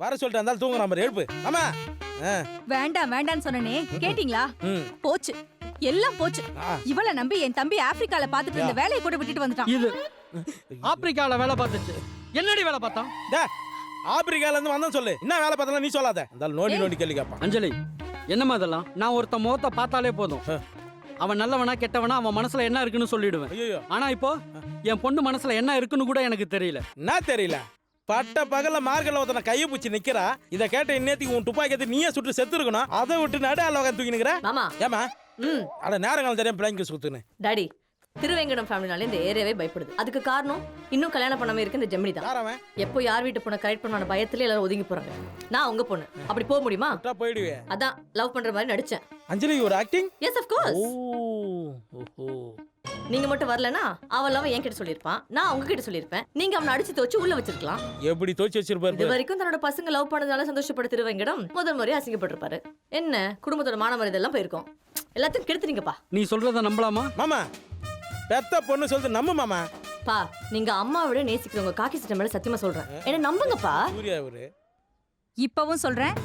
வர சொல்லிட்டு இருந்தாலும் தூங்குற மாதிரி எழுப்பு. ஆமா வேண்டாம் வேண்டான்னு சொன்னனே கேட்டீங்களா? போச்சு, எல்லாம் போச்சு. இவள நம்பி என் தம்பி ஆப்பிரிக்கால பாத்துட்டு இருந்த வேலையை கூட விட்டுட்டு வந்துட்டான். இது ஆப்பிரிக்கால வேலை பார்த்துச்சு. என்னடி வேலை பார்த்தான்? ஆப்பிரிக்கால இருந்து வந்தேன்னு சொல்லு. என்ன வேலை பார்த்தலாம் நீ சொல்லாத. நோண்டி நோண்டி கேள்வி கேட்பான். அஞ்சலி, என்னமா அதெல்லாம்? நான் ஒருத்த முகத்தை பார்த்தாலே போதும், அவன் நல்லவனா கெட்டவனா அவன் மனசுல என்ன இருக்குன்னு சொல்லிடுவேன். ஆனா இப்போ என் பொண்ணு மனசுல என்ன இருக்குன்னு கூட எனக்கு தெரியல. என்ன தெரியல? பட்ட பகல்ல மார்க்கெட்ல ஒருத்தன கையை பிடிச்சி நிக்கிறா. இதை கேட்ட இன்னேத்துக்கு உன் துப்பாக்கி எடுத்து நீயே சுட்டு செத்து இருக்கணும். அதை விட்டு நடு அலோகம் தூக்கி நிக்கிற. ஏமா அட நேரங்கள் தெரியும் பிள்ளைங்க சுத்துன்னு. டாடி, திருவேங்கடம் ஃபேமிலினால இந்த ஏரியாவே பயப்படுது. அதுக்கு காரணம் இன்னும் கல்யாணம் பண்ணாம இருக்கு இந்த ஜெமினி தான். எப்போ யார் வீட்டு பொண்ணை கரெக்ட் பண்ணான பயத்துல எல்லாரும் ஒதுங்கி போறாங்க. நான் உங்க பொண்ணு, அப்படி போக முடியுமா? போயிடுவே. அதான் லவ் பண்ற மாதிரி நடிச்சேன். அஞ்சலி ஒரு ஆக்டிங். Yes of course. நீங்க மட்டும் வரலனா அவன் லவ் என்கிட்ட சொல்லிருப்பான், நான் உங்ககிட்ட சொல்லிருப்பேன். நீங்க அவனை அடிச்சு தோச்சு உள்ள வச்சிருக்கலாம். எப்படி தோச்சு வச்சிருப்பாரு? இது வரைக்கும் தன்னோட பசங்க லவ் பண்ணதால சந்தோஷப்பட்ட திருவேங்கடம் முதல் முறையா அசிங்கப்பட்டிருப்பாரு. என்ன குடும்பத்தோட மான மரியாதை எல்லாம் போயிருக்கும். எல்லாத்தையும் கெடுத்துறீங்கப்பா. நீ சொல்றத நம்பலாமா? மாமா பெத்த பொண்ணு சொல்றது நம்பு மாமா. பா, நீங்க அம்மா விட நேசிக்கிறவங்க காக்கி சட்டை மேல சத்தியமா சொல்றேன், என்ன நம்புங்கப்பா. இப்பவும் சொல்றேன்,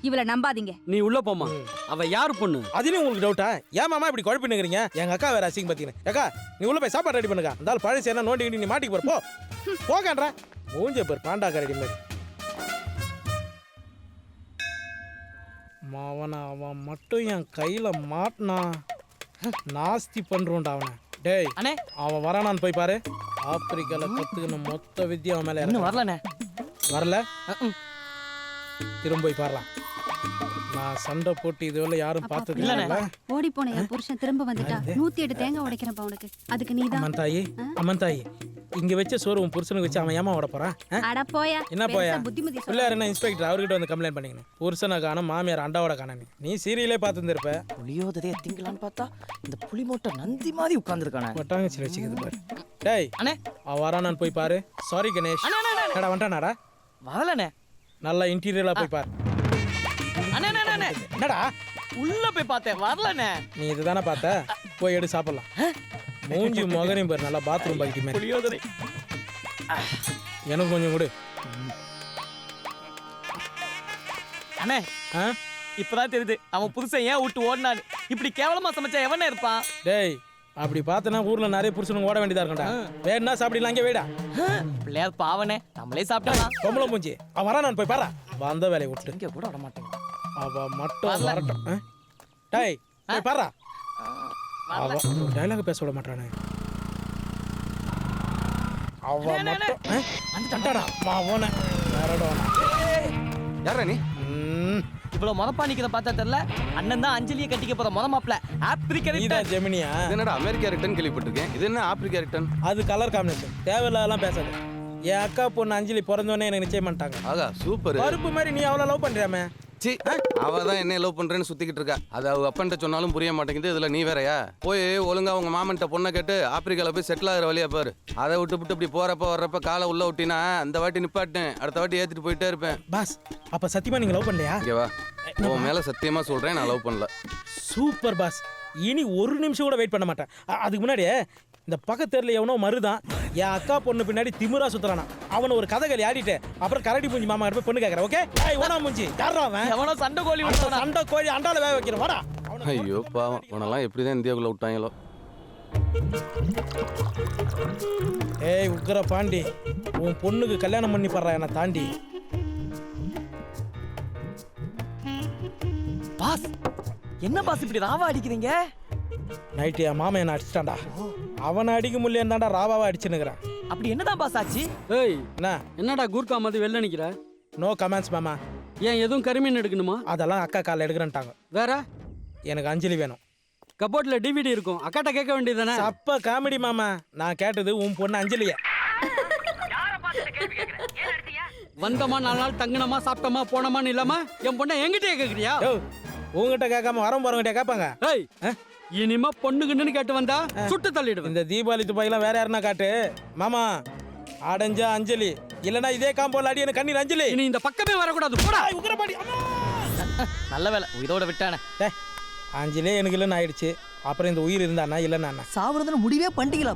இவள நம்பாதீங்க. நீ உள்ள போமா. அவ யாரு பொண்ணு? அதுலயும் உங்களுக்கு டவுட்டா? ஏன் மாமா இப்படி குழப்பினுக்கிறீங்க? எங்க அக்கா வேற அசிங்க பாத்தீங்க. அக்கா நீ உள்ள போய் சாப்பாடு ரெடி பண்ணுங்க. அந்த பழசு என்ன நோண்டி நீ மாட்டிக்கு போற. போகன்றா மூஞ்ச பேர் பாண்டா கரடி மாதிரி. மாவன அவன் மட்டும் என் கையில மாட்டினா நாஸ்தி பண்றோம்டா அவனை. டேய் அண்ணே, அவன் வரானான்னு போய் பாரு. ஆப்பிரிக்கால கத்துக்கின மொத்த வித்தியா அவன் மேல இன்னும் வரலண்ணே. வரல? திரும்ப போய் பாரலாம். நான் சண்டை போட்டு இதுவரை யாரும் பார்த்தது இல்ல. ஓடி போன என் புருஷன் திரும்ப வந்துட்டா. 108 தேங்காய் உடைக்கிறப்ப உனக்கு. அதுக்கு நீதான். அம்மன் தாயி இங்க வச்ச சோறு உன் புருஷனுக்கு வச்சு அவன் ஏமா ஓட போறான்? அட போயா. என்ன போயா? பிள்ளையார் என்ன இன்ஸ்பெக்டர் அவர்கிட்ட வந்து கம்ப்ளைண்ட் பண்ணிக்கணும். புருஷனை காணோம், மாமியார் அண்டாவோட காணோம். நீ சீரியலே பார்த்துருப்ப. புளியோதரைய திங்கலான்னு பார்த்தா இந்த புளி மூட்டை நந்தி மாதிரி உட்கார்ந்துருக்கானே. வட்டாங்கச்சி வச்சுக்கிது பாரு. டேய் அண்ணே, அவன் வரானான்னு போய் பாரு. சாரி கணேஷ். கடா வந்துட்டானாடா? வரலண்ணே. நல்லா இன்டீரியரா போய் பாரு. என்னடா உள்ள போய் பார்த்தேன், வரலண்ணே. நீ இதுதானே பார்த்த? போய் எடு சாப்பிடலாம். மூஞ்சி மகனையும் பாரு, நல்லா பாத்ரூம் பாக்கி மாதிரி. புளியோதரை எனக்கு கொஞ்சம் கொடு. அண்ணே, இப்பதான் தெரியுது அவன் புதுசன் ஏன் விட்டு ஓடினான்னு. இப்படி கேவலமா சமைச்சா எவனே இருப்பான்? டேய் அப்படி பார்த்தனா ஊர்ல நிறைய புருஷனுங்க ஓட வேண்டியதா இருக்கா. வேணா சாப்பிடலாம், அங்கே வேடா. பிள்ளையார் பாவனே, நம்மளே சாப்பிடலாம். பொம்பளை மூஞ்சி அவன் வரா. நான் போய் பாரா. வந்த வேலையை விட்டு இங்க கூட விட மாட்டேங்க. அவ மட்டும் வரட்டும். டேய் போய் பாரா. அவ டயலாக் பேச விட மாட்டானே. அவ மட்டும் வந்துட்டாடா. மாவோனே வேறடா. யாரா நீ? இவ்வளவு மொதப்பா நிக்கிறத பார்த்தா தெரியல. அண்ணன் தான் அஞ்சலியை கட்டிக்க போற மொத மாப்பிள்ள. Africa return. ஜெமினியா? என்னடா அமெரிக்கா ரிட்டன் கேள்விப்பட்டிருக்கேன். இது என்ன ஆப்பிரிக்கா ரிட்டன்? அது கலர் காம்பினேஷன். தேவையில்லாம் பேசாது. என் அக்கா பொண்ணு அஞ்சலி பிறந்தோடனே எனக்கு நிச்சயம் பண்ணிட்டாங்க. ஆகா சூப்பர். பருப்பு மாதிரி நீ அவ்வளோ லவ் பண்றியாமே? சி, அவ தான் என்ன லவ் பண்றேன்னு சுத்திக்கிட்டு இருக்கா. அது அவ அப்பன்ட்ட சொன்னாலும் புரிய மாட்டேங்குது. இதுல நீ வேறயா? போய் ஒழுங்கா உங்க மாமன்ட்ட பொண்ணை கேட்டு ஆப்பிரிக்கால போய் செட்டில் ஆகிற வழியா பாரு. அதை விட்டு இப்படி போறப்ப வர்றப்ப காலை உள்ள விட்டினா அந்த வாட்டி நிப்பாட்டேன், அடுத்த வாட்டி ஏத்திட்டு போயிட்டே இருப்பேன். பாஸ் அப்ப சத்தியமா நீங்க லவ் பண்ணலையா? ஓகேவா? உன் மேல சத்தியமா சொல்றேன், நான் லவ் பண்ணல. Super pass. இனி ஒரு நிமிஷம் கூட வெயிட் பண்ண மாட்டேன். அதுக்கு முன்னாடியே இந்த பக்கத்தெருல எவனோ மருதான் என் அக்கா பொண்ணு பின்னாடி திமிரா சுத்துறானா. அவனை ஒரு கதைகளி ஆடிட்டு அப்புறம் கரடி மூஞ்சி மாமா கிட்ட போய் பொண்ணு கேட்கறேன். ஓகே ஓனா மூஞ்சி யாரா அவன்? எவனோ சண்டை கோழி விட்டானா? சண்டை கோழி அண்டால வேக வைக்கிறேன். வாடா. ஐயோ பாவம், உனெல்லாம் எப்படிதான் இந்தியாவுக்குள்ள விட்டாங்களோ. ஏய் உக்கர பாண்டி, உன் பொண்ணுக்கு கல்யாணம் பண்ணி படுறா என்னை தாண்டி. பாஸ் என்ன பாஸ் இப்படி ராவா அடிக்கிறீங்க? நைட்டு என் மாமா என்ன அடிச்சிட்டான்டா. அவனை அடிக்க முடியல தாண்டா ராவாவை அடிச்சுன்னுக்குறான். அப்படி என்னதான் பாஸ் ஆச்சு? ஏய் என்ன என்னடா கூர்க்கா மாதிரி வெளில நிக்கிற? நோ கமெண்ட்ஸ் மாமா. ஏன் எதுவும் கரிமீன் எடுக்கணுமா? அதெல்லாம் அக்கா காலில் எடுக்கிறேன்ட்டாங்க. வேற எனக்கு அஞ்சலி வேணும். கபோர்ட்ல டிவிடி இருக்கும், அக்காட்ட கேட்க வேண்டியதானே? அப்ப காமெடி மாமா. நான் கேட்டது உன் பொண்ணு அஞ்சலிய. வந்தமா 4 நாள் தங்கினமா சாப்பிட்டோமா போனோமான்னு இல்லாம என் பொண்ணை என்கிட்டயே கேக்குறியா? உங்ககிட்ட கேட்காம வரம் போறவங்கிட்ட கேட்பாங்க. ஏய் இனிமே பொண்ணுக்குன்னு கேட்டு வந்தா சுட்டு தள்ளிடுவேன். இந்த தீபாவளி துப்பாக்கிலாம் வேற யாருன்னா காட்டு மாமா. அடைஞ்சா அஞ்சலி, இல்லனா இதே காம்போல அடி எனக்கு கண்ணீர் அஞ்சலி. இனி இந்த பக்கமே வரக்கூடாது. போடா உக்கிரபாடி. நல்ல வேலை இதோட விட்டானே. அஞ்சலே எனக்கு இல்லைன்னு ஆயிடுச்சு. அப்புறம் இந்த உயிர் இருந்தானா இல்லைன்னா சாவுறதுன்னு முடிவே பண்ணிட்டீங்களா?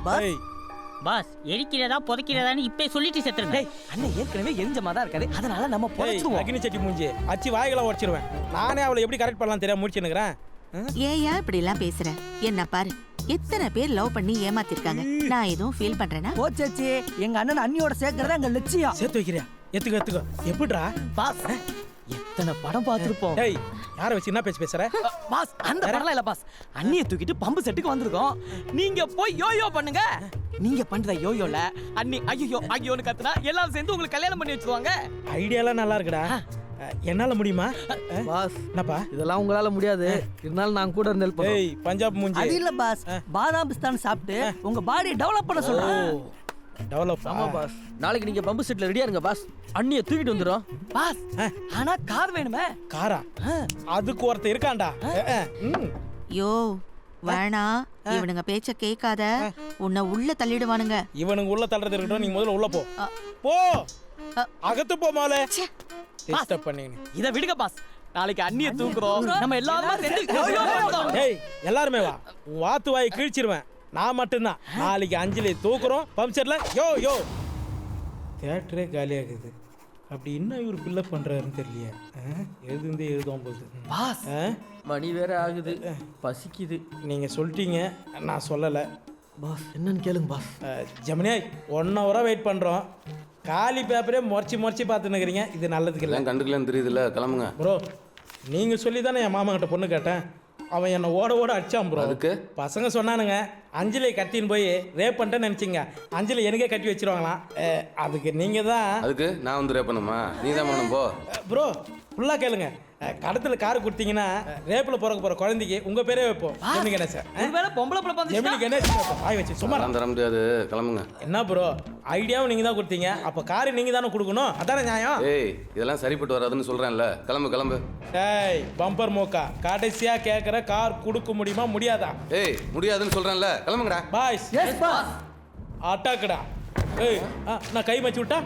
பாஸ் எரிக்கிறதா புதைக்கிறதான்னு இப்பே சொல்லிட்டு செத்துருங்க. டேய் அண்ணன் ஏற்கனவே எரிஞ்சமா தான் இருக்காது, அதனால நம்ம ஏய், புதைச்சிடுவோம். அக்னி சட்டி மூஞ்சி அச்சி வாய்களை உடச்சிருவேன். நானே அவளை எப்படி கரெக்ட் பண்ணலாம் தெரியாம முடிச்சுன்னுக்கிறேன். ஏன் இப்படி எல்லாம் பேசுற? என்ன பாரு, எத்தனை பேர் லவ் பண்ணி ஏமாத்திருக்காங்க. நான் எதுவும் ஃபீல் பண்றேனா? போச்சாச்சி, எங்க அண்ணன் அண்ணியோட சேர்க்கறதா எங்க லட்சியம். சேர்த்து வைக்கிறியா? எத்துக்கோ எப்படிடா? பாஸ் எத்தனை படம் பார்த்திருப்போம். டேய் யாரை வச்சு என்ன பேச்சு பேசுற? பாஸ் அந்த படம்லாம் இல்ல பாஸ், அண்ணியை தூக்கிட்டு பம்பு செட்டுக்கு வந்திருக்கோம். நீங்க போய் யோயோ பண்ணுங்க. நீங்க பண்றத யோயோல அண்ணி ஐயோ ஐயோன்னு கத்துனா எல்லாரும் சேர்ந்து உங்களுக்கு கல்யாணம் பண்ணி வச்சிருவாங்க. ஐடியாலாம் நல்லா இருக்குடா. என்னால முடியுமா? பாஸ் என்னப்பா? இதெல்லாம் உங்களால முடியாது, இருந்தாலும் நான் கூட இருந்து ஹெல்ப் ஏய் பஞ்சாப் மூஞ்சி. அது இல்ல பாஸ், பாதாம் பிஸ்தான் சாப்பிட்டு உங்க பாடி டெவலப் பண்ண சொல்றேன். டெவலப். ஆமா பாஸ், நாளைக்கு நீங்க பம்பு செட்ல ரெடியா இருங்க பாஸ், அண்ணியை தூக்கிட்டு வந்துடும். பாஸ் ஆனா கார் வேணுமே. காரா? அதுக்கு ஒருத்தர் இருக்கான்டா. யோ வேணா, இவனுங்க பேச்ச கேட்காத, உன்னை உள்ள தள்ளிடுவானுங்க. இவனுக்கு உள்ள தள்ளுறது இருக்கட்டும், நீ முதல்ல உள்ள போ. போ அகத்து போ மாலே. டிஸ்டர்ப் பண்ணீங்க. இத விடுங்க பாஸ், நாளைக்கு அண்ணியை தூக்குறோம், நம்ம எல்லாரும் சேர்ந்து யோயோ பண்ணுவோம். ஏய் எல்லாருமே வா, உன் வாத்து வாயை கிழிச்சிருவேன். நான் மட்டும்தான். நாளைக்கு அஞ்சலி தூக்குறோம் பம்ப்செட்ல. யோ யோ தியேட்டரே காலியாகுது. அப்படி என்ன இவர் பில்லப் பண்றாருன்னு தெரியலையே. எழுதும் போகுது. பாஸ் மணி வேற ஆகுது, பசிக்குது. நீங்க சொல்லிட்டீங்க, நான் சொல்லலை. பாஸ் என்னன்னு கேளுங்க பாஸ். ஜெமினி 1 ஹவரா வெயிட் பண்றோம். காலி பேப்பரே முறைச்சி பார்த்துன்னு இருக்கிறீங்க. இது நல்லதுக்கு இல்லை. எல்லாம் கண்டுக்கலன்னு தெரியுதுல்ல, கிளம்புங்க. ப்ரோ நீங்க சொல்லி தானே என் மாமா கிட்ட பொண்ணு கேட்டேன். அவன் என்னை ஓட அடிச்சான் ப்ரோ. அதுக்கு பசங்க சொன்னானுங்க அஞ்சலியை கட்டின்னு போய் ரேப் பண்ணிட்டேன்னு நினச்சிங்க, அஞ்சலி எனக்கே கட்டி வச்சிருவாங்களாம். அதுக்கு நீங்கள் தான். அதுக்கு நான் வந்து ரேப் பண்ணுமா? நீ தான் பண்ணணும் போ. ப்ரோ ஃபுல்லாக கேளுங்க. கடத்தில் கார் கொடுத்தீங்கன்னா ரேப்பில் பிறக்க போகிற குழந்தைக்கு உங்கள் பேரே வைப்போம். ஜெமினி கணேசன். ஒருவேளை பொம்பளை பிள்ளை ஜெமினி வந்துச்சுன்னா கணேசன் வைப்போம். வாய் வச்சு சும்மா. தர முடியாது, கிளம்புங்க. என்ன ப்ரோ ஐடியாவும் நீங்கள் தான் கொடுத்தீங்க, அப்போ காரு நீங்கள் தானே கொடுக்கணும். அதானே நியாயம். ஏய் இதெல்லாம் சரிப்பட்டு வராதுன்னு சொல்றேன்ல, கிளம்பு. டேய் பம்பர் மோக்கா, கடைசியாக கேட்குற கார் கொடுக்க முடியுமா முடியாதா? ஏய் முடியாதுன்னு சொல்றேன்ல, கிளம்புங்கடா. Boys yes boss. அட்டாக்குடா. ஏய் நான் கை மச்சி விட்டா?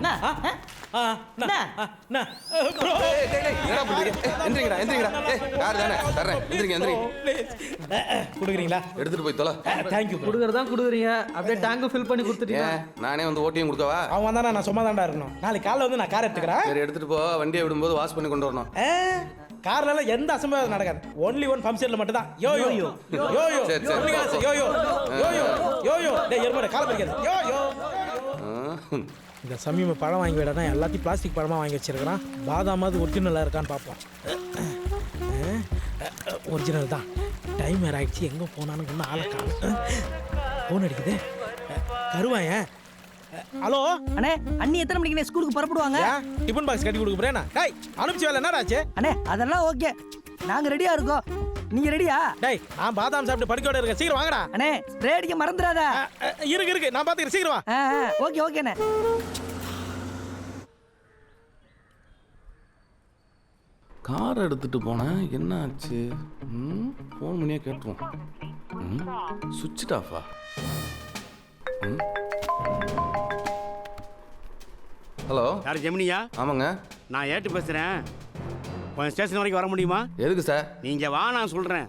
கொடுக்குறீங்களா? எடுத்துட்டு போய் தொலை. தேங்க்யூ. கொடுக்கறதா கொடுக்குறீங்க, அப்படியே டேங்க் ஃபில் பண்ணி கொடுத்துட்டீங்க. நானே வந்து ஓட்டியும் கொடுக்கவா? அவன் வந்தானா நான் சும்மா தான்டா இருக்கணும். நாளைக்கு காலைல வந்து நான் கார் எடுத்துக்கிறேன். சரி எடுத்துட்டு போ, வண்டியை விடும்போது வாஷ் பண்ணி கொண்டு வரணும். கார்ல எந்த அசம்பாவிதம் நடக்காது. ஒன்லி ஒன் ஃபங்க்ஷன்ல மட்டும் தான். யோ யோ யோ யோ யோ சரி, சரி. யோ யோ யோ யோ யோ யோ டேய் எருமடா கால பறிக்காத. யோ யோ இந்த சமீப பழம் வாங்கி விடனா எல்லாத்தையும் பிளாஸ்டிக் பழமாக வாங்கி வச்சிருக்கிறான். பாதாமாவது ஒரிஜினலாக இருக்கான்னு பார்ப்போம். ஒரிஜினல் தான். டைம் வேறு ஆகிடுச்சு. எங்கே போனான்னு இன்னும் ஆளை காணும். ஃபோன் அடிக்குது. கருவாயன். ஹலோ அண்ணே, அண்ணி எத்தனை மணிக்கு ஸ்கூலுக்கு புறப்படுவாங்க? டிஃபன் பாக்ஸ் கட்டி கொடுக்க போறேன். டேய் அனுப்பிச்சு வேலை என்னடாச்சு? அண்ணே அதெல்லாம் ஓகே, நாங்க ரெடியா இருக்கோம். நீங்க ரெடியா? டேய் நான் பாதாம் சாப்பிட்டு படிக்கோட இருக்கேன். சீக்கிரம் வாங்கடா. அண்ணே ஸ்ப்ரே அடிக்க மறந்துடாத. இருக்கு நான் பார்த்துக்கிறேன். சீக்கிரம் வா. ஓகே ஓகேண்ணே. கார் எடுத்துட்டு போனேன், என்ன ஆச்சு? ஃபோன் பண்ணியே கேட்டுருவோம். சுவிட்ச் ஆஃபா? ஹலோ யார் ஜெமினியா? ஆமாங்க. நான் ஏட்டு பேசுகிறேன். கொஞ்சம் ஸ்டேஷன் வரைக்கும் வர முடியுமா? எதுக்கு சார்? நீங்கள் வா, நான் சொல்கிறேன்.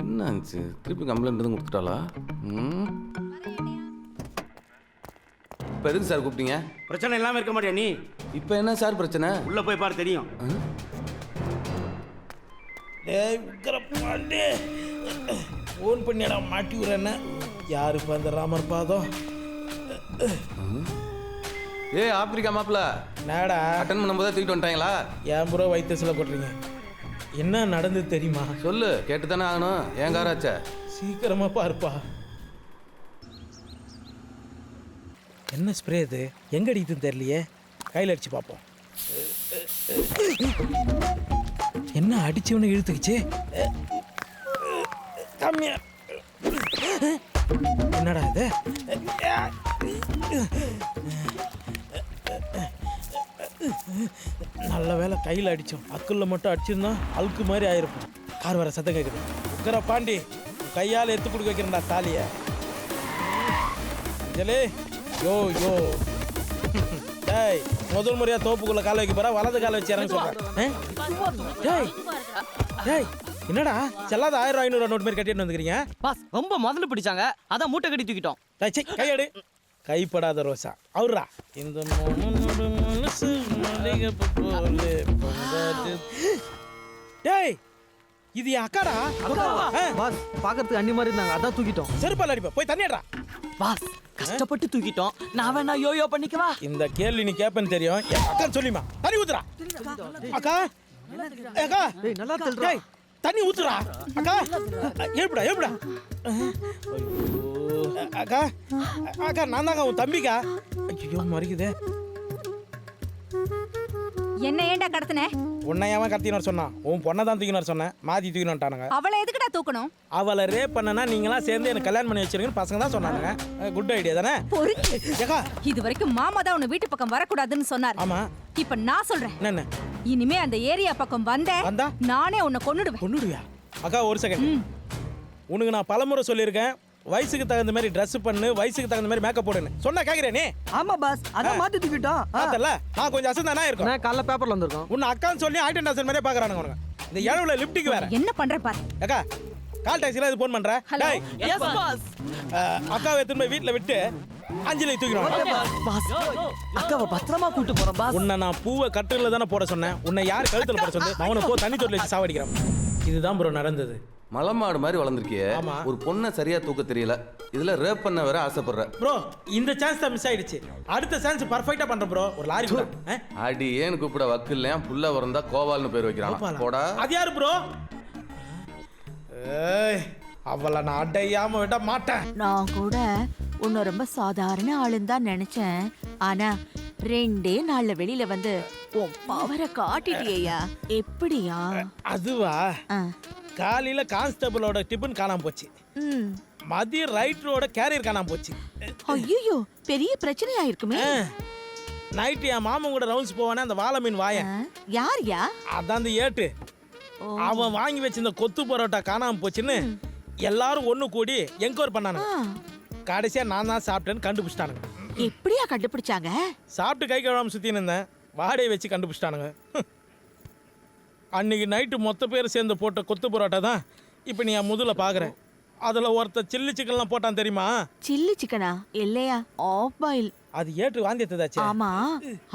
என்ன ஆச்சு? திருப்பி கம்ப்ளைண்ட் எதுவும் கொடுத்துட்டாளா? இப்போ எதுக்கு சார் கூப்பிட்டீங்க? பிரச்சனை இல்லாமல் இருக்க மாட்டியா நீ? இப்போ என்ன சார் பிரச்சனை? உள்ளே போய் பாரு, தெரியும். டேய் உக்கரப்பாண்டே, ஃபோன் பண்ணிடா மாட்டி விடுறேன்னு. யாரு இப்போ அந்த ராமர் பாதம்? ஏய் ஆப்பிரிக்கா மாப்பிள்ள, நாடா அட்டன் பண்ணும்போது தூக்கிட்டு வந்துட்டாங்களா? ஏன் ப்ரோ வயிற்றுல கொட்டுறீங்க? என்ன நடந்தது தெரியுமா? சொல்லு, கேட்டு தானே ஆகணும். ஏன் காராச்சா? சீக்கிரமா பாருப்பா. என்ன ஸ்ப்ரே இது? எங்க அடிக்குதுன்னு தெரியலையே. கையில் அடிச்சு பார்ப்போம். என்ன அடிச்சவனு இழுத்துக்குச்சு? கம்மியா. என்னடா இது? நல்ல வேலை கையில் அடித்தோம். அக்குள்ள மட்டும் அடிச்சிருந்தோம் அழுக்கு மாதிரி ஆயிருப்போம். கார் வர சத்தம் கேட்குது. உக்கர பாண்டி, கையால் எடுத்து கொடுக்க வைக்கிறேன்டா தாலியை. ஜலே யோ யோ. டேய் முதல் முறையாக தோப்புக்குள்ளே காலை வைக்க போகிறா, வலது காலை வச்சு இறங்க சொல்கிறேன். டேய் டேய் என்னடா செல்லாத 1000 500 நோட் மாதிரி கட்டிட்டு வந்துக்கிறீங்க? பாஸ் ரொம்ப முதல்ல பிடிச்சாங்க அதான் மூட்டை கட்டி தூக்கிட்டோம். டேய், கையடு. கைப்படாத ரோசா அவரா இந்த மனசு மல்லிகைப்பூ போல பொங்காது. டேய் இது என் அக்காடா. பாஸ் பாக்கிறதுக்கு அண்ணி மாதிரி இருந்தாங்க அதான் தூக்கிட்டோம். செருப்பால் அடிப்பா போய் தண்ணிடுறா. பாஸ் கஷ்டப்பட்டு தூக்கிட்டோம். நான் வேணா யோயோ பண்ணிக்கவா? இந்த கேள்வி நீ கேப்பன்னு தெரியும். என் அக்கா சொல்லிமா தண்ணி ஊத்துறா. அக்கா அக்கா டேய் நல்லா தெல்றா. டேய் தண்ணி ஊத்துறா. அக்கா ஏப்புடா ஏப்புடா. அக்கா அக்கா நான் தாங்க உன் தம்பிக்கா. ஐயோ மறிக்குதே. என்ன ஏன்டா கடத்துன? உன்னை ஏன் கடத்தினு சொன்னான்? உன் பொண்ணை தான் தூக்கினு சொன்னேன். மாத்தி தூக்கினுட்டானுங்க. அவளை எதுக்குடா தூக்கணும்? அவளை ரேப் பண்ணனா நீங்களாம் சேர்ந்து எனக்கு கல்யாணம் பண்ணி வச்சிருக்கீங்கன்னு பசங்க தான் சொன்னாங்க. குட் ஐடியா தானே? பொறுக்கி. ஏக்கா இது வரைக்கும் மாமா தான் உன்னை வீட்டு பக்கம் வரக்கூடாதுன்னு சொன்னார். ஆமா இப்ப நான் சொல்றேன், என்னென்ன இனிமே அந்த ஏரியா பக்கம் வந்தா? நானே உன்னை கொன்னுடுவேன். கொன்னுடுவியா? அக்கா ஒரு செகண்ட். உனக்கு நான் பலமுறை சொல்லியிருக்கேன் வயசுக்கு தகுந்த மாதிரி ட்ரெஸ் பண்ணு, வயசுக்கு தகுந்த மாதிரி மேக்கப் போடுன்னு சொன்னா கேக்குறேன் நீ? ஆமா பாஸ் அதான் மாத்தி தூக்கிட்டோம். பார்த்தல நான் கொஞ்சம் அசந்தானா இருக்கும். நான் காலைல பேப்பர்ல வந்திருக்கோம். உன்னை அக்கான்னு சொல்லி ஆயிட்டன் டாசன் மாதிரியே பாக்குறானுங்க உனக்கு. இந்த ஏழுல லிப்டிக்கு வேற என்ன பண்ற பாரு. அக்கா கால் டாக்ஸில இது போன் பண்ற. டேய் எஸ் பாஸ். அக்காவை திரும்ப வீட்ல விட்டு அஞ்சலி தூக்கிடுவாங்க. பாஸ் அக்காவை பத்திரமா கூட்டு போறோம் பாஸ். உன்னை நான் பூவை கட்டுல தானே போட சொன்னேன். உன்னை யார் கழுத்துல போட சொன்னது? அவனை போ தண்ணி தொட்டில வச்சு சாவடிக்கிறான். இதுதான் ப்ரோ நடந்தது. மலமாடு மாதிரி வளர்ந்துருக்கியே. ஆமா. ஒரு பொண்ணை சரியா தூக்க தெரியல, இதுல ரேப் பண்ண வேற ஆசைப்படுற. ப்ரோ இந்த சான்ஸ் தான் மிஸ் ஆயிடுச்சு. அடுத்த சான்ஸ் பர்ஃபெக்ட்டா பண்றேன் ப்ரோ. ஒரு லாரி கூட அடி ஏன்னு கூப்பிட வக்கில்லையா? புள்ள வரந்தா கோவால்னு பேர் வைக்கிறான். போடா. அது யாரு ப்ரோ? ஏய் அவளை நான் அடையாம விட மாட்டேன். நான் கூட உன்னை ரொம்ப சாதாரண ஆளுன்னு தான் நினைச்சேன். ஆனா 2 நாள்ல வெளியில வந்து உன் பவரை காட்டிட்டியா? எப்படியா? அதுவா ஆ. காலையில கான்ஸ்டபிளோட டிபன் காணாம போச்சு. ம். மதியம் ரைட்டரோட கேரியர் காணாம போச்சு. ஐயோ பெரிய பிரச்சனையா இருக்குமே. நைட்டு என் மாமன் கூட ரவுண்ட்ஸ் போவானே அந்த வாழை மீன் வாயன். யார்யா? அதான் அந்த ஏட்டு. அவன் வாங்கி வச்சிருந்த கொத்து பரோட்டா காணாம போச்சுன்னு எல்லாரும் ஒண்ணு கூடி என்கொயர் பண்ணானுங்க. கடைசியா நான் தான் சாப்பிட்டேன்னு கண்டுபிடிச்சிட்டானுங்க. எப்படியா கண்டுபிடிச்சாங்க? சாப்பிட்டு கை கழுவாம சுத்தின்னு இருந்தேன். வாடையை வச்சு கண்டுபிடிச்சிட்டானுங்க. அன்னைக்கு நைட்டு மொத்த பேர் சேர்ந்து போட்ட கொத்து பரோட்டா தான் இப்போ நீ என் முதுல பாக்குறேன். அதுல ஒருத்த சில்லி சிக்கன்லாம் போட்டான் தெரியுமா? சில்லி சிக்கனா? இல்லையா ஆஃப் பாயில். அது ஏட்டு வாந்தி எடுத்ததாச்சு. ஆமா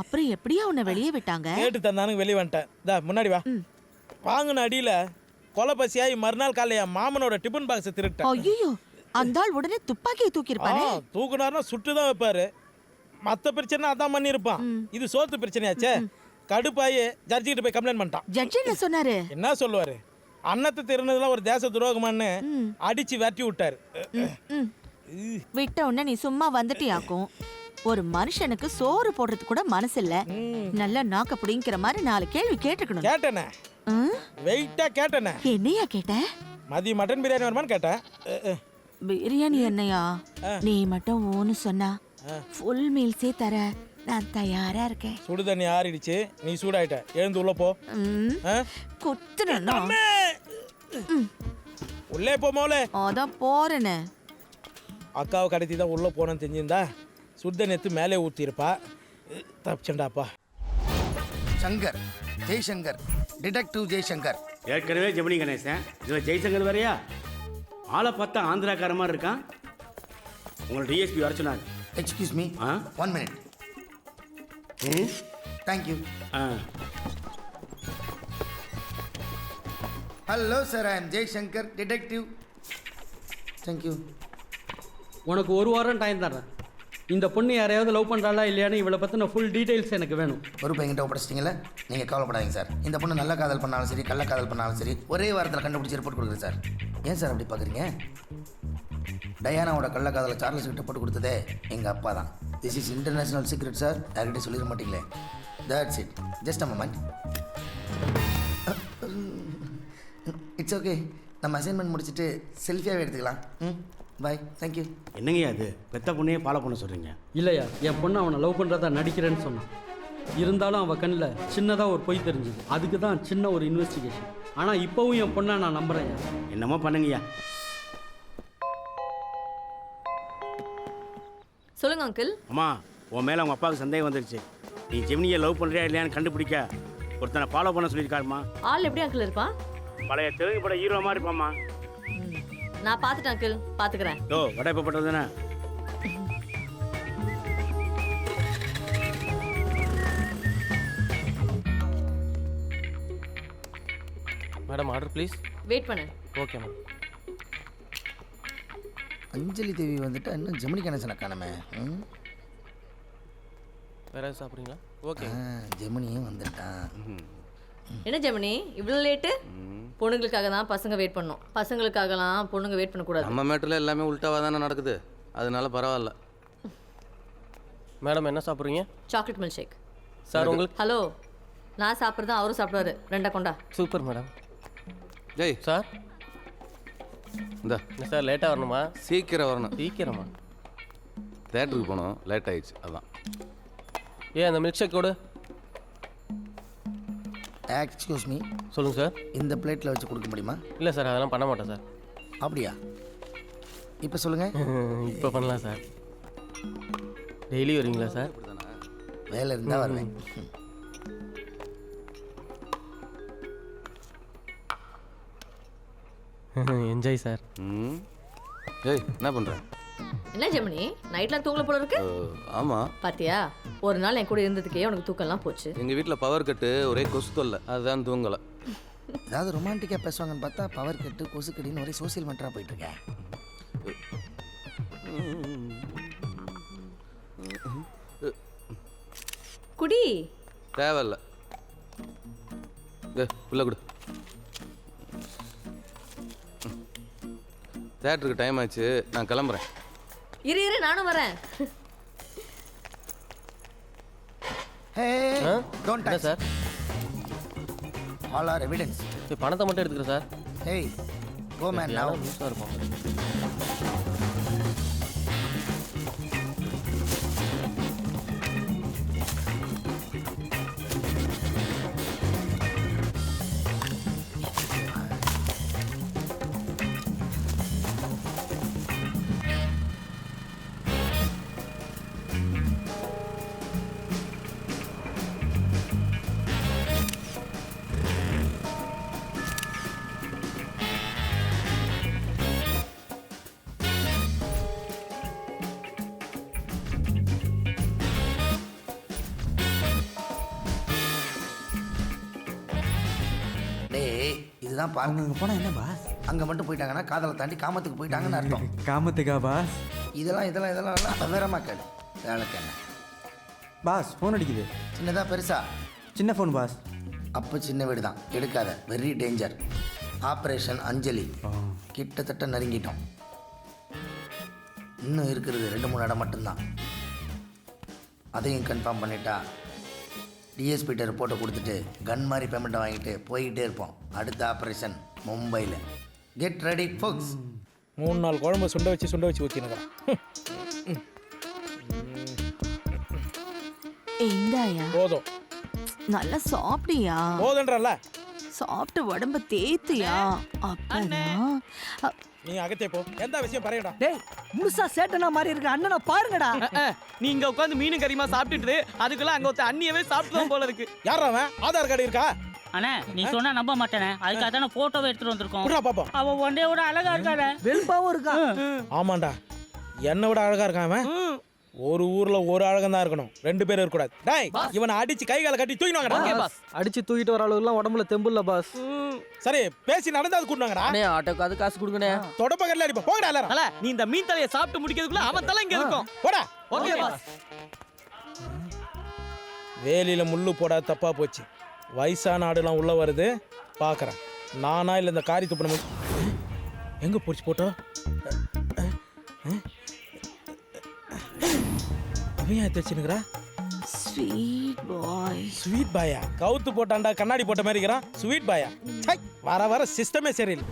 அப்புறம் எப்படியா உன்னை வெளியே விட்டாங்க? ஏட்டு தந்தானுங்க வெளியே வந்துட்டேன். இதா முன்னாடி வா. வாங்கின அடியில கொலை பசியாகி மறுநாள் காலையில என் மாமனோட டிபன் பாக்ஸை திருட்டேன். ஐயோ அந்த ஆள் உடனே துப்பாக்கியை தூக்கிருப்பானே. தூக்குனாருன்னா சுட்டு தான் வைப்பாரு. மற்ற பிரச்சனை அதான் பண்ணியிருப்பான். இது சோத்து பிரச்சனையாச்சே. கடுப்பாயி ஜட்ஜி கிட்ட போய் கம்ப்ளைண்ட் பண்ணிட்டான். ஜட்ஜி என்ன சொன்னாரு? என்ன சொல்லுவாரு? அன்னத்தை திருநதுலாம் ஒரு தேச துரோகமான்னு அடிச்சு விரட்டி விட்டாரு. விட்ட உடனே நீ சும்மா வந்துட்டியாக்கும். ஒரு மனுஷனுக்கு சோறு போடுறது கூட மனசு இல்ல. நல்லா நாக்க புடிங்கிற மாதிரி 4 கேள்வி கேட்டுக்கணும். கேட்டேனே, வெயிட்டா கேட்டேனே. என்னையா கேட்ட? மதிய மட்டன் பிரியாணி வருமானு கேட்டேன். பிரியாணி என்னையா? நீ மட்டும் ஓன்னு சொன்னா ஃபுல் மீல்ஸே தர நான் தயாரா இருக்கேன். சுடு தண்ணி ஆறிடுச்சு, நீ சூடாயிட்ட. எழுந்து உள்ள போ. குத்துனா உள்ளே போ மோளே. அதான் போறேன்னு. அக்காவை கடத்தி தான் உள்ள போனேன்னு தெரிஞ்சிருந்தா சுடு தண்ணி எடுத்து மேலே ஊற்றிருப்பா. தப்பிச்சண்டாப்பா. சங்கர், ஜெய்சங்கர், டிடெக்டிவ் ஜெய்சங்கர். ஏற்கனவே ஜெமினி கணேசன், இதில் ஜெய்சங்கர் வேறையா? ஆளை பார்த்தா ஆந்திராக்கார மாதிரி இருக்கான். உங்களை டிஎஸ்பி வர சொன்னாங்க. Excuse me, 1 minute. Thank you. Hello sir, I am Jaishankar, detective. Thank you. உனக்கு 1 வாரம் டைம் தரேன். இந்த பொண்ணு யாரையாவது லவ் பண்ணுறாளா இல்லையான்னு இவளை பற்றின ஃபுல் டீட்டெயில்ஸ் எனக்கு வேணும். ஒரு பையன்கிட்ட ஒப்படைச்சிட்டிங்களா? நீங்கள் கவலைப்படாதீங்க சார். இந்த பொண்ணு நல்ல காதல் பண்ணாலும் சரி, கள்ள காதல் பண்ணாலும் சரி, ஒரே வாரத்தில் கண்டுபிடிச்சி ரிப்போர்ட் கொடுக்குறேன் சார். ஏன் சார் அப்படி பார்க்குறீங்க? டயானாவோட கள்ள காதலை சார்லஸ் கிட்ட போட்டு கொடுத்ததே எங்கள் அப்பா தான். This is international secret sir. யார்கிட்ட சொல்லிட மாட்டீங்களே. That's it. Just a moment. It's okay. நம்ம அசைன்மெண்ட் முடிச்சுட்டு செல்ஃபியாகவே எடுத்துக்கலாம். பாய். தேங்க்யூ. என்னங்கய்யா அது? பெத்த பொண்ணையே ஃபாலோ பண்ண சொல்கிறீங்க? இல்லையா, என் பொண்ணு அவனை லவ் பண்ணுறதா நடிக்கிறேன்னு சொன்னான். இருந்தாலும் அவன் கண்ணில் சின்னதாக ஒரு பொய் தெரிஞ்சுது. அதுக்கு தான் சின்ன ஒரு இன்வெஸ்டிகேஷன். ஆனால் இப்போவும் என் பொண்ணை நான் நம்புகிறேன். என்னமோ பண்ணுங்கய்யா. சொல்லுங்க அங்கிள். அம்மா, உன் மேலே அவங்க அப்பாவுக்கு சந்தேகம் வந்துருச்சு. நீ ஜெமினியை லவ் பண்ணுறியா இல்லையான்னு கண்டுபிடிக்க ஒருத்தனை ஃபாலோ பண்ண சொல்லியிருக்காருமா. ஆள் எப்படி அங்கிள் இருப்பான்? பழைய தெலுங்கு படம் ஹீரோ மாதிரி இருப்பாம்மா. நான் பார்த்துட்டேன் அங்கிள், பார்த்துக்கிறேன். ஓ வடை இப்போ பட்டது தானே? Madam order please. வெயிட் பண்ணு. Okay ma'am. அஞ்சலி தேவி வந்துட்டு இன்னும் ஜெமினி கணேசனை காணமே. வேற ஏதாவது சாப்பிட்றீங்களா? ஓகே. ஜெமினியும் வந்துட்டான். என்ன ஜெமினி இவ்வளோ லேட்டு? பொண்ணுங்களுக்காக தான் பசங்க வெயிட் பண்ணோம், பசங்களுக்காகலாம் பொண்ணுங்க வெயிட் பண்ணக்கூடாது. நம்ம மேட்டில் எல்லாமே உல்ட்டாவாக தானே நடக்குது, அதனால பரவாயில்ல. மேடம் என்ன சாப்பிட்றீங்க? Chocolate milk shake. சார் உங்களுக்கு? ஹலோ, நான் சாப்பிட்றது அவரும் சாப்பிடுவாரு. ரெண்டா கொண்டா. Super madam. ஜெய் சார் இந்த என்ன சார் லேட்டாக வரணுமா? சீக்கிரம் வரணும். சீக்கிரமா? தேட்டருக்கு போனோம், லேட் ஆயிடுச்சு அதான். ஏன் அந்த மில்க் ஷேக் கொடு. எக்ஸ்கியூஸ் மீ, சொல்லுங்கள் சார். இந்த பிளேட்டில் வச்சு கொடுக்க முடியுமா? இல்லை சார் அதெல்லாம் பண்ண மாட்டேன் சார். அப்படியா? இப்போ சொல்லுங்கள். இப்போ பண்ணலாம் சார். டெய்லி வரீங்களா சார்? வேலை இருந்தால் வருவேன். Enjoy sir. ஏய் என்ன பண்ணுறேன்? என்ன ஜெமினி நைட்லாம் தூங்கல போல இருக்கு? ஆமாம். பாத்தியா, ஒரு நாள் என் கூட இருந்ததுக்கே உனக்கு தூக்கம்லாம் போச்சு. எங்கள் வீட்டில் பவர் கட்டு, ஒரே கொசு தொல்லை, அதுதான் தூங்கலை. ஏதாவது ரொமான்டிக்காக பேசுவாங்கன்னு பார்த்தா பவர் கட்டு கொசு கடின்னு ஒரே சோசியல் மேட்டராக போயிட்டுருக்கேன். குடி. தேவையில்ல. உள்ள கொடு. தேட்டருக்கு டைம் ஆச்சு, நான் கிளம்புறேன். இரு இரு நானும் வரேன். Hey, don't என்ன touch. Sir? All are evidence. பணத்தை மட்டும் எடுத்துக்கிறேன் sir. Hey, go man now. லூஸாக இருப்போம். டேய், இதுதான் பாருங்க. அங்கே போனால் என்ன பாஸ்? அங்கே மட்டும் போயிட்டாங்கன்னா காதலை தாண்டி காமத்துக்கு போயிட்டாங்கன்னு அர்த்தம். காமத்துக்கா பாஸ்? இதெல்லாம் வேற மக்கள் வேலைக்கு என்ன பாஸ் ஃபோன் அடிக்குது. சின்னதா பெருசா? சின்ன ஃபோன் பாஸ். அப்போ சின்ன வீடு தான், எடுக்காத. Very danger. ஆப்ரேஷன் அஞ்சலி கிட்டத்தட்ட நெருங்கிட்டோம். இன்னும் இருக்கிறது 2-3 இடம் மட்டும்தான். அதையும் கன்ஃபார்ம் பண்ணிட்டா டிஎஸ்பிட்ட ரிப்போர்ட்டை கொடுத்துட்டு கன் மாதிரி பேமெண்ட்டை வாங்கிட்டு போய்கிட்டே இருப்போம். அடுத்த ஆப்ரேஷன் மும்பையில். கெட் ரெடி ஃபோக்ஸ். 3 நாள் குழம்பு சுண்ட வச்சு ஊற்றினுக்கிறேன். இந்தாயா போதும். நல்லா சாப்பிட்டியா? போதுன்றல்ல. சாப்பிட்டு உடம்ப தேத்தியா? அப்பதான் நீ அகத்தே போ, எந்த விஷயம் பறையடா. டேய் முழுசா சேட்டனா மாதிரி இருக்க அண்ணனை பாருங்கடா. நீ இங்க உட்காந்து மீனும் கறிமா சாப்பிட்டுட்டு அதுக்குள்ள அங்க ஒருத்த அண்ணியவே சாப்பிட்டு போல இருக்கு. யார் அவன்? ஆதார் கார்டு இருக்கா? அண்ணா நீ சொன்னா நம்ப மாட்டேனே, அதுக்காக தானே போட்டோவை எடுத்துட்டு வந்திருக்கோம். புறா பாப்போம். அவ ஒன் டே விட அழகா இருக்கானே. வெல்பாவும் இருக்கா. ஆமாண்டா, என்னை விட அழகா இருக்கான் அவன். ஒரு ஊர்ல ஒரு அழகம் தான் இருக்கணும், 2 பேர் இருக்க கூடாது. டேய் இவனை அடிச்சு கை கால கட்டி தூக்கினாங்கடா. அடிச்சு தூக்கிட்டு வர அளவுக்குலாம் உடம்புல தெம்பு இல்ல பாஸ். சரி பேசி நடந்தது கூட்டினாங்கடா. ஆட்டோக்கு அது காசு கொடுங்கண்ணே. தொடப்பகல்ல அடிப்பா. போங்கடா எல்லாரும். நீ இந்த மீன் தலையை சாப்பிட்டு முடிக்கிறதுக்குள்ள அவன் தலை இங்க இருக்கும். போடா. Okay pass. வேலியில முள்ளு போடா, தப்பா போச்சு. வயசான ஆடுலாம் உள்ள வருது, பாக்குறேன். நானா இல்ல இந்த காரி துப்புன எங்க போச்சு போட்டோ? அவன் ஏன் தச்சுனுக்குறா? ஸ்வீட் பாய். ஸ்வீட் பாயா? கவுத்து போட்டான்டா, கண்ணாடி போட்ட மாதிரி இருக்கிறான். ஸ்வீட் பாயா? வர வர சிஸ்டமே சரியில்லை.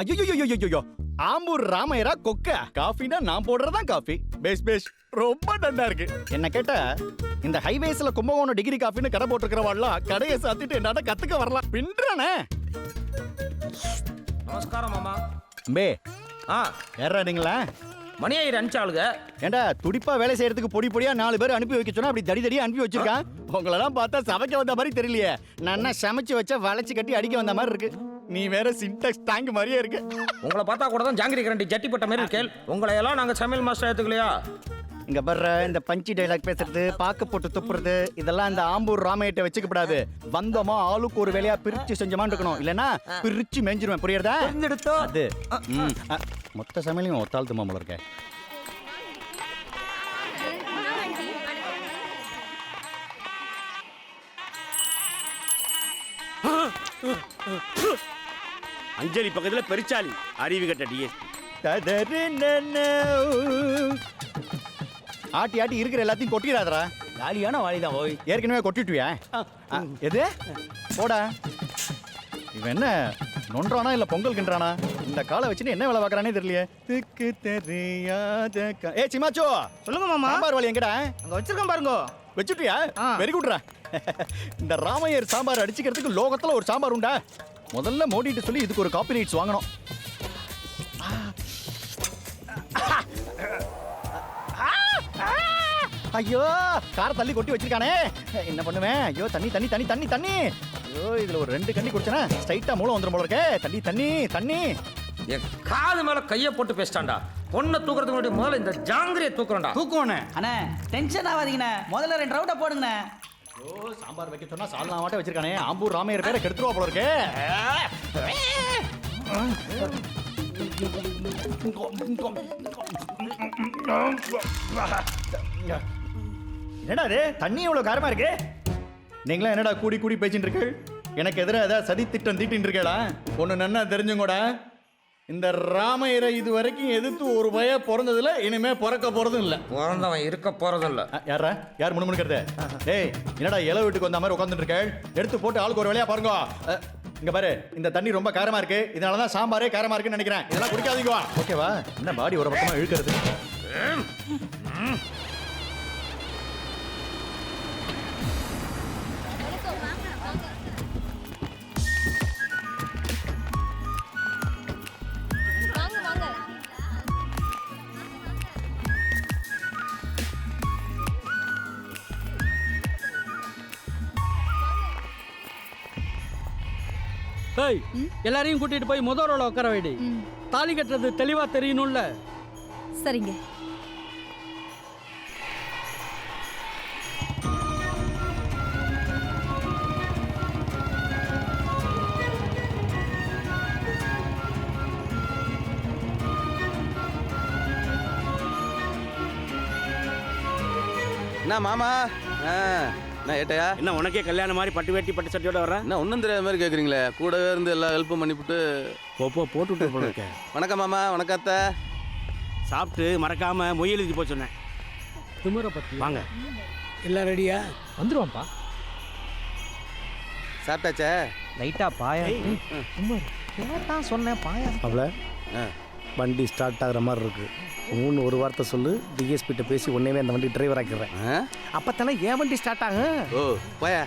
ஐயோ ஆம்பூர் ராமையரா கொக்க காஃபினா நான் போடுறதான் காஃபி. பேஸ் பேஸ் ரொம்ப நல்லா இருக்கு. என்ன கேட்டா இந்த ஹைவேஸ்ல கும்பகோணம் டிகிரி காஃபின்னு கடை போட்டுருக்கிறவாள்லாம் கடையை சாத்திட்டு என்னடா கத்துக்க வரலாம் பின்றானே. நமஸ்காரம் மாமா. பே ஆ ஏறாடுங்களா? மணி ஆயிரம் அனுப்பிச்சாளுங்க. ஏண்டா துடிப்பா வேலை செய்யறதுக்கு பொடி பொடியா 4 பேர் அனுப்பி வைக்க சொன்னா அப்படி தடி தடியா அனுப்பி வச்சிருக்கான். உங்களெல்லாம் பார்த்தா சமைக்க வந்த மாதிரி தெரியலையே. நான் சமைச்சு வச்சா வளைச்சு கட்டி அடிக்க வந்த மாதிரி இருக்கு. நீ வேற சின்டெக்ஸ் டேங்க் மாதிரியே இருக்கு. உங்களை பார்த்தா கூட தான் ஜாங்கிரி கரண்டி ஜட்டி போட்ட மாதிரி இருக்கேன். உங்களை எல்லாம் நாங்க சமையல் மாஸ்டர் எடுத்துக்கலையா? இங்க பர்ற இந்த பஞ்சி டைலாக் பேசுறது, பாக்கு போட்டு துப்புறது, இதெல்லாம் இந்த ஆம்பூர் ராமையிட்ட வச்சுக்கப்படாது. வந்தோமா ஆளுக்கு ஒரு வேலையா பிரிச்சு செஞ்சமான்னு இருக்கணும். இல்லனா பிரிச்சு மேஞ்சிருவேன். புரியுறதா? அது மொத்த சமையலையும் ஒத்தாள் தும்மா போல இருக்க. அஞ்சலி பக்கத்துல பெருச்சாலி அறிவு கட்ட டிஎஸ்பி. ஆட்டி ஆட்டி இருக்கிற எல்லாத்தையும் கொட்டிடாதடா. காலியான வாளிதான் போய். ஏற்கனவே கொட்டிட்டுவியா? எது போடா. இவன் என்ன நொன்றானா இல்ல பொங்கல் கின்றானா? இந்த காலை வச்சுட்டு என்ன வேலை பார்க்கறானே தெரியலையே. திக்கு தெரியாத ஏ சிமாச்சோ, சொல்லுங்க மாமா. சாம்பார் வாளி எங்கடா? அங்க வச்சிருக்கேன் பாருங்க. வச்சுட்டியா? வெரி குட்ரா. இந்த ராமையர் சாம்பார் அடிச்சுக்கிறதுக்கு லோகத்துல ஒரு சாம்பார் உண்டா? முதல்ல மோடிட்டு சொல்லி இதுக்கு ஒரு காப்பி ரைட்ஸ் வாங்கணும். ஐயோ காரை தள்ளி கொட்டி வச்சிருக்கானே, என்ன பண்ணுவேன்? ஐயோ தண்ணி தண்ணி தண்ணி தண்ணி தண்ணி. ஐயோ இதுல ஒரு 2 கண்ணி குடிச்சனா ஸ்ட்ரைட்டா மூலம் வந்துரும் போல இருக்கே. தண்ணி தண்ணி தண்ணி. என் காது மேல கைய போட்டு பேசிட்டான்டா. பொண்ணை தூக்குறதுக்கு முன்னாடி முதல்ல இந்த ஜாங்கிரியை தூக்குறேன்டா. தூக்குவோண்ணே. அண்ணே டென்ஷன் ஆகாதீங்கண்ணே. முதல்ல 2 ரவுண்டா போடுங்கண்ணே. ஐயோ சாம்பார் வைக்க சொன்னா சால்னா மாட்டே வச்சிருக்கானே. ஆம்பூர் ராமையர் பேரை கெடுத்துருவா போல இருக்கே. என்னடா இது தண்ணி இவ்வளவு காரமா இருக்கு? நீங்களா என்னடா கூடி கூடி பேசிட்டு இருக்கு? எனக்கு எதிராக ஏதாவது சதி திட்டம் தீட்டின்னு இருக்கேடா? ஒன்று நன்னா தெரிஞ்சுங்கூடா, இந்த ராமையரை இது வரைக்கும் எதிர்த்து ஒரு பய பிறந்ததுல இனிமே பிறக்க போறதும் இல்லை. பிறந்தவன் இருக்க போறதும் இல்லை. யாரா யார் முணுமுணுக்கிறது? ஏய் என்னடா இலை வீட்டுக்கு வந்த மாதிரி உட்காந்துட்டு இருக்கேள்? எடுத்து போட்டு ஆளுக்கு ஒரு வேலையா பாருங்க. இங்க பாரு, இந்த தண்ணி ரொம்ப காரமா இருக்கு. இதனாலதான் சாம்பாரே காரமா இருக்குன்னு நினைக்கிறேன். இதெல்லாம் குடிக்காதீங்க. ஓகேவா? என்ன பாடி ஒரு பக்கமா இழுக்கிறது? ஏய் எல்லாரையும் கூட்டிட்டு போய் முதல் ரோல உட்கார வைடி. தாலி கட்டுறது தெளிவா தெரியணும்ல. சரிங்க. என்ன மாமா? என்ன ஏட்டையா? என்ன உனக்கே கல்யாணம் மாதிரி பட்டு வேட்டி பட்டு சட்டியோட வர்ற? என்ன ஒன்றும் தெரியாத மாதிரி கேட்குறீங்களே? கூடவே இருந்து எல்லா ஹெல்ப்பும் பண்ணிவிட்டு போட்டு விட்டு போல இருக்க. வணக்கம் மாமா. வணக்கம் அத்தை. சாப்பிட்டு மறக்காம மொய் எழுதி போய் சொன்னேன். திமுறை பத்தி வாங்க. எல்லாம் ரெடியா? வந்துருவான்ப்பா. சாப்பிட்டாச்சே? லைட்டா பாயா. தான் சொன்னேன் பாயா. அவள வண்டி ஸ்டார்ட் ஆகிற மாதிரி இருக்கு. மூணு ஒரு வார்த்தை சொல்லு, டிஎஸ்பிட்ட பேசி உடனே அந்த வண்டி டிரைவர் ஆக்கிடுறேன். அப்பத்தானே ஏன் வண்டி ஸ்டார்ட் ஆகும். ஓ போயா.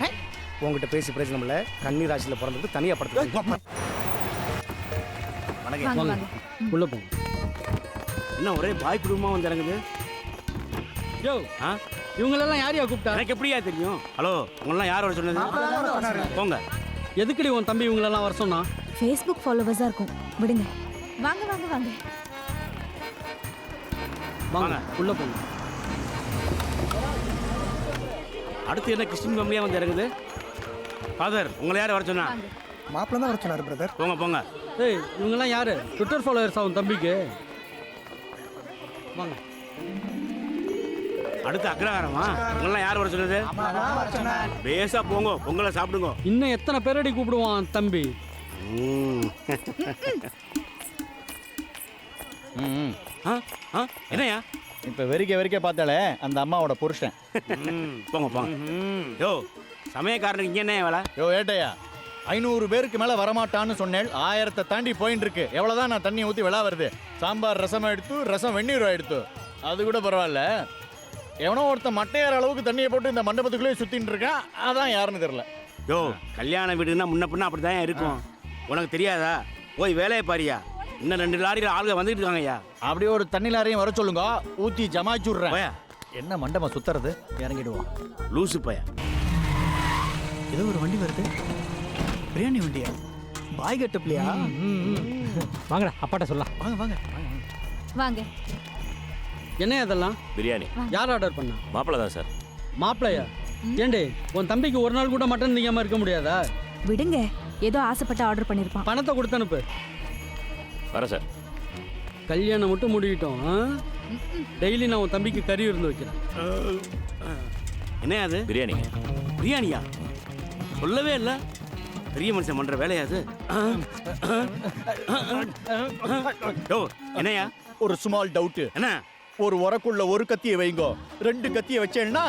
உங்ககிட்ட பேசி பிரச்சனை இல்லை. கன்னி ராசியில் பிறந்தது தனியாக படுத்து. வாங்க உள்ள போங்க. என்ன ஒரே பாய் குடும்பமா வந்து இறங்குது? யோ இவங்களெல்லாம் யாரையா கூப்பிட்டா? எனக்கு எப்படியா தெரியும்? ஹலோ உங்களெல்லாம் யார் வர சொன்னது? போங்க. எதுக்குடி உன் தம்பி இவங்களெல்லாம் வர சொன்னா? ஃபேஸ்புக் ஃபாலோவர்ஸா இருக்கும், விடுங்க. வாங்க வாங்க வாங்க வாங்க உள்ள போங்க. அடுத்து என்ன கிறிஸ்டின் ஃபேமிலியா வந்து இறங்குது? ஃபாதர் உங்களை யார் வர சொன்னா? மாப்பிள்ள தான் வர சொன்னார் பிரதர். போங்க போங்க. ஏய் இவங்கெல்லாம் யாரு? ட்விட்டர் ஃபாலோவர்ஸ் அவன் தம்பிக்கு. வாங்க. அடுத்து அக்ரஹாரமா? உங்களெல்லாம் யார் வர சொன்னது? பேசா போங்க, பொங்கலை சாப்பிடுங்க. இன்னும் எத்தனை பேரடி கூப்பிடுவான் தம்பி? என்னையா இப்ப வெறிக்க பார்த்தாலே அந்த அம்மாவோட புருஷன். போங்க போங்க. யோ சமயக்காரனுக்கு இங்க என்ன வேலை? யோ ஏட்டையா, 500 பேருக்கு மேல வரமாட்டான்னு சொன்னேன். 1000 தாண்டி போயிட்டு இருக்கு. எவ்வளவுதான் நான் தண்ணி ஊற்றி விழா வருது. சாம்பார் ரசம் எடுத்து, ரசம் வெந்நீர் எடுத்து, அது கூட பரவாயில்ல. எவனோ ஒருத்தன் மட்டையார் அளவுக்கு தண்ணியை போட்டு இந்த மண்டபத்துக்குள்ளே சுத்தின்னு இருக்கான். அதான் யாருன்னு தெரியல. யோ கல்யாண வீடுன்னா முன்ன பின்ன அப்படிதான் இருக்கும். உனக்கு தெரியாதா? போய் வேலையை பாரியா. இன்னும் 2 லாரியில் ஆளுங்க வந்துட்டு இருக்காங்கய்யா. அப்படியே ஒரு தண்ணி லாரையும் வர சொல்லுங்க, ஊற்றி ஜமாச்சுடுறேன். போயா என்ன மண்டபம் சுத்துறது? இறங்கிடுவோம். லூசு போயா. ஏதோ ஒரு வண்டி வருது. பிரியாணி வண்டியா? பாய் கட்டப்லையா? வாங்கடா அப்பாட்ட சொல்லலாம். வாங்க வாங்க. வாங்க. என்ன அதெல்லாம்? பிரியாணி யார் ஆர்டர் பண்ணா? மாப்பிள்ள தான் சார். மாப்பிள்ளையா? ஏண்டே உன் தம்பிக்கு ஒரு நாள் கூட மட்டன் திங்காம இருக்க முடியாதா? விடுங்க, ஏதோ ஆசைப்பட்டு ஆர்டர் பண்ணிருப்பான். பணத்தை கொடுத்து அனுப்பு. வர சார். கல்யாணம் மட்டும் முடிக்கிட்டோம். டெய்லி நான் உன் தம்பிக்கு கறி இருந்து வைக்கிறேன். என்ன அது? பிரியாணிங்க. பிரியாணியா? சொல்லவே இல்லை. பெரிய மனுஷன் பண்ற வேலையா அது? ஓ, என்னையா? ஒரு ஸ்மால் டவுட். என்ன? ஒரு உரக்குள்ள ஒரு கத்தியை வைங்கோ, 2 கத்தியை வச்சேன்னா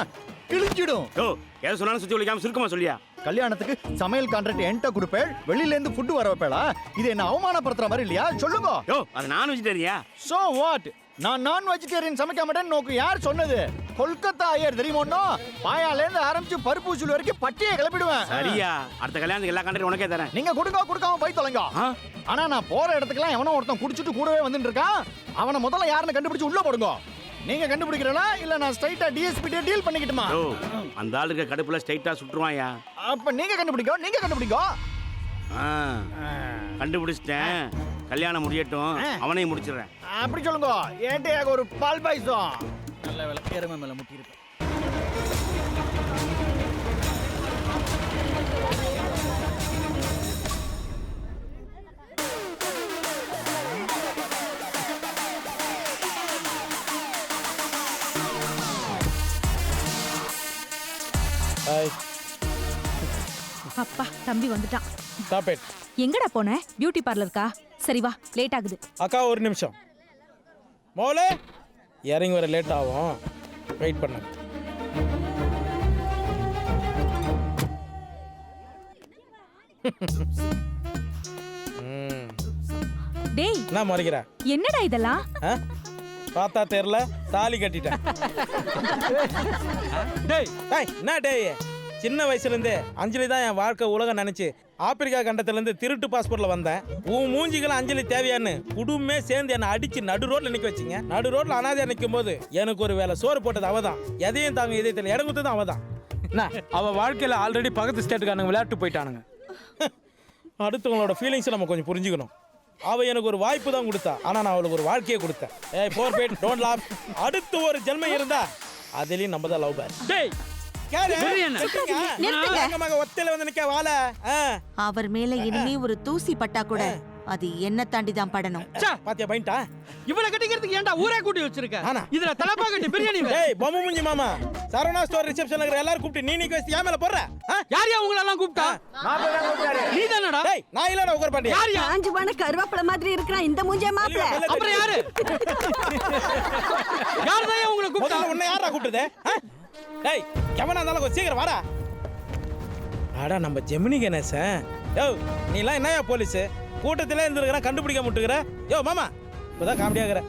கிழிஞ்சிடும். ஓ, எதை சொன்னாலும் சுத்தி ஒழிக்காம சுருக்கமா சொல்லியா. கல்யாணத்துக்கு சமையல் கான்ட்ராக்ட் என்கிட்ட கொடுப்பேன், வெளியில இருந்து ஃபுட் வர வைப்பேளா? இது என்ன அவமானப்படுத்துற மாதிரி இல்லையா? சொல்லுங்க. யோ, அது நான் வெஜிடேரியா? So what? நான் நான் வெஜிடேரியன் சமைக்க மாட்டேன்னு நோக்கு யார் சொன்னது? கொல்கத்தா ஐயர் தெரியுமோன்னோ? பாயால இருந்து ஆரம்பிச்சு பருப்பு உசூல் வரைக்கும் பட்டியை கிளப்பிடுவேன். சரியா? அடுத்த கல்யாணத்துக்கு எல்லா கான்ட்ராக்டும் உனக்கே தரேன். நீங்க கொடுக்காம போய் தொலைங்க. ஆனா நான் போற இடத்துக்குலாம் எவனோ ஒருத்தன் குடிச்சிட்டு கூடவே வந்துட்டு இருக்கான். அவனை முதல்ல யாருன்னு கண்டுபிடிச்சு உள்ள போடுங்க. நீங்க கண்டுபிடிக்கிறீங்களா இல்ல நான் ஸ்ட்ரைட்டா டிஎஸ்பி டீல் பண்ணிக்கிட்டுமா? ஓ, அந்த ஆளு இருக்க கடுப்புல ஸ்ட்ரைட்டா சுட்டுருவாயா? அப்ப நீங்க கண்டுபிடிங்க. கண்டுபிடிச்சிட்டேன். கல்யாணம் முடியட்டும், அவனையும் முடிச்சிடுறேன். அப்படி சொல்லுங்க. ஏன்டே ஒரு பால் பாய்சம். நல்ல வேலை பேருமை மேல முட்டி இருப்பேன். அப்பா, தம்பி வந்துட்டான். Stop it. எங்கடா போன? பியூட்டி பார்லருக்கா? சரி வா, லேட் ஆகுது. அக்கா ஒரு நிமிஷம். மோலே இறங்கி வர லேட் ஆகும், வெயிட் பண்ண. டேய், என்ன முறைக்கிற? என்னடா இதெல்லாம்? பார்த்தா தெரியல, தாலி கட்டிட்டேன். டேய் என்ன டேய், சின்ன வயசுல இருந்தே அஞ்சலி தான் என் வாழ்க்கை உலகம் நினைச்சு ஆப்பிரிக்கா கண்டத்துல இருந்து திருட்டு பாஸ்போர்ட்ல வந்தேன். உன் மூஞ்சிகள் அஞ்சலி தேவையான்னு குடும்பமே சேர்ந்து என்ன அடிச்சு நடு ரோட்ல நிக்க வச்சிங்க. நடு ரோட்ல அனாதையா நிற்கும் போது எனக்கு ஒரு வேலை சோறு போட்டது அவதான். எதையும் தாங்க இதயத்தில் இடம் கொடுத்தது அவதான். அவ வாழ்க்கையில ஆல்ரெடி பக்கத்து ஸ்டேட்டுக்காரங்க விளையாட்டு போயிட்டானுங்க. அடுத்தவங்களோட ஃபீலிங்ஸ் நம்ம கொஞ்சம் புரிஞ்சுக்கணும். அவ எனக்கு ஒரு வாய்ப்பு தான் கொடுத்தா, ஆனா நான் அவளுக்கு ஒரு வாழ்க்கையை கொடுத்தேன். ஏய் ஃபோர்பேட் டோன்ட் லாஃப். அடுத்து ஒரு ஜென்மம் இருந்தா அதுலயும் நம்ம தான் லவ் பேர். டேய் அவர் மேல இனிமே ஒரு தூசி பட்டா கூட அது என்ன தாண்டி தான் படணும். பாத்தியா பைண்டா? இவளை கட்டிக்கிறதுக்கு ஏன்டா ஊரே கூட்டி வச்சிருக்க? இதுல தலப்பா கட்டி பிரியாணி. டேய் பொம்மை மூஞ்சி மாமா, சரவணா ஸ்டோர் ரிசெப்ஷன்ல இருக்கிற எல்லாரும் கூப்பிட்டு நீ நிக்க வச்சு ஏன் மேல போற? யாரையா உங்களை எல்லாம் கூப்பிட்டா? நீ தானடா? டேய் நான் இல்லடா, உட்கார் பாண்டியா. யாரையா? காஞ்சு போன கருவேப்பிலை மாதிரி இருக்கறான் இந்த மூஞ்சே மாப்ள. அப்புறம் யாரு? யாரதா உங்களை கூப்பிட்டா? உன்னை யாரா கூப்பிட்டதே? டேய் எவனா இருந்தாலும் கொஞ்சம் சீக்கிரம் வாடா. அடா நம்ம ஜெமினி கணேசன். யோ நீ எல்லாம் என்னயா போலீஸ் கூட்டத்திலே இருந்திருக்கிற, கண்டுபிடிக்க முட்டுக்கிற. யோ மாமா இப்பதான் காமெடியாகிற.